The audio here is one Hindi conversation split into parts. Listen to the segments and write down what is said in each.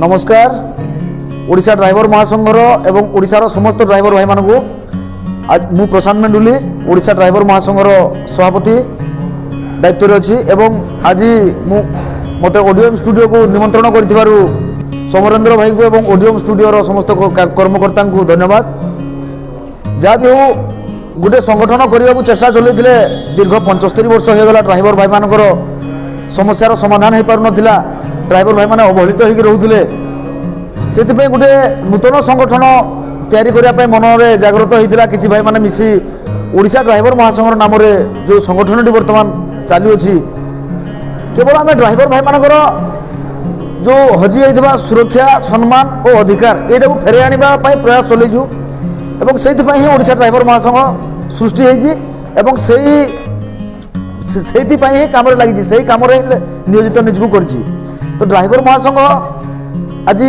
नमस्कार। ओडिशा ड्राइवर महासंघर एवं ओडिशार समस्त ड्राइवर भाई मानू आज मु प्रशांत मेंडुली ओडिशा ड्राइवर महासंघर सभापति दायित्व अच्छी एवं आज मु मते ओडीएम स्टूडियो को निमंत्रण कर समरेंद्र भाई को एवं ओडीएम स्टूडियो समस्त कर्मकर्ता को धन्यवाद। जहाँ भी हो गोटे संगठन करने को चेष्टा चलते दीर्घ 75 वर्ष होगा ड्राइवर भाई मानकर समस्यार समाधान हो पार नाला। ड्राइवर भाई मैंने अवहेलित होकर रोते से गोटे नूतन संगठन तैयारी करने मन में जागृत होता किसी भाई मैंने मिसी ओडिशा ड्राइवर महासंघर नाम जो संगठन बर्तमान चलुअछि केवल आम ड्राइवर भाई मानकर जो हजि जाइथिबा सुरक्षा सम्मान और अधिकार यहाँ फेरे आने प्रयास चलैछु एवं से ओडिशा ड्राइवर महासंघ सृष्टि होती से कम लगी से कम नियोजित निजक कर। तो ड्राइवर महासंघ आज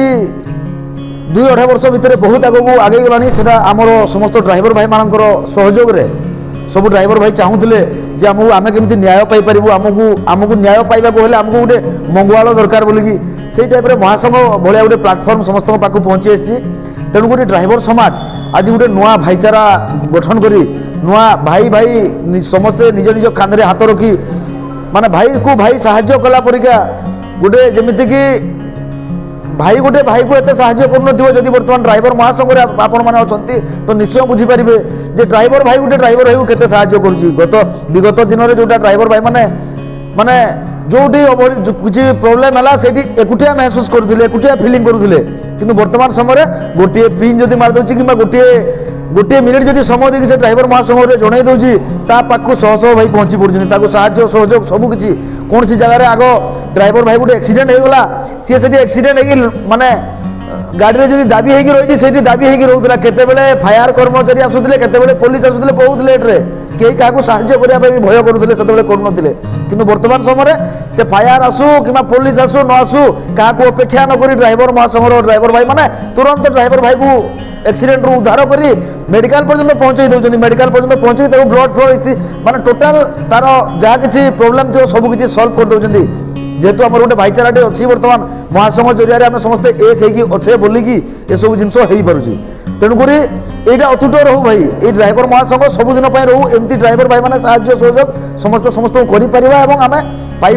2-2.5 वर्ष भितर बहुत आगे आगे गलानी से आमर समस्त ड्राइवर भाई मानकर सहयोग रे सब ड्राइवर भाई चाहूले जे आम केमती न्याय पाइपर आमको न्याय पाइबा हेल्ले आमको गोटे मंगुआल दरकार बोलिकी से टाइप महासंघ भाया गोटे प्लाटफर्म समस्त पाक पहुँची आसी। तेणुक ड्राइवर समाज आज गोटे नुआ भाईचारा गठन करी नुआ भाई भाई समस्ते निज निज कांधे हाथ रखी माने भाई को भाई साहाय्य कला परिका गोटे जमीती कि भाई गोटे भाई को एत साहाय्य कर बर्तमान ड्राइवर महासंघ आपण मैंने अच्छा तो निश्चय बुझीपारे जे ड्राइवर भाई गोटे ड्राइवर भाई को केते साहाय्य कर विगत दिन में जोटा ड्राइवर भाई माने माने जोटी किसी प्रोब्लेम है से एकुटिया महसूस करुले एकुटिया फिलिंग करुले किंतु वर्तमान समय गोटे पिन जदि मारिदे कि गोटे मिनिट जदि समय देखिए ड्राइवर महासंघ जन दूसरी पाखु शह शह भाई पहुँची पड़े साहाय्य सहयोग सबकि कौन सी जगह आग ड्राइवर भाई गोटे एक्सीडेंट होगा सी से एक्सीडेंट माने गाड़ी में दाबी होगी रही से दाबी होगी रोला केतेबेले फायर कर्मचारी आसुले केतेबेले पुलिस आसुले बहुत लेट्रे कई क्या साहाय्य करने भय करुले से करुनथिले किंतु वर्तमान समय से फायर आसू कि पुलिस आसू न आसू क्या अपेक्षा नक ड्राइवर महासंघ ड्राइवर भाई माने तुरंत ड्राइवर भाई को एक्सीडेंट रू उद्धार कर मेडिकल पर्यंत पहुंचे दौरान मेडिकल पर्यंत पहुंचे ब्लड फ्लो माने टोटाल तार जहाँ किसी प्रोब्लेम थी सब किसी सल्व कर दौरान जेहेतु आम गोटे भाईचारा अच्छी बर्तमान महासंघ जरिया आम समस्ते एक होके बोलिकी ये सब जिन हो पार्टी तेणुक यहाँ अतुट रहू भाई ये ड्राइवर महासंघ सबुदिन रहू एमती ड्राइवर भाई मैंने साहाय्य सहयोग समस्त समस्त को कर आम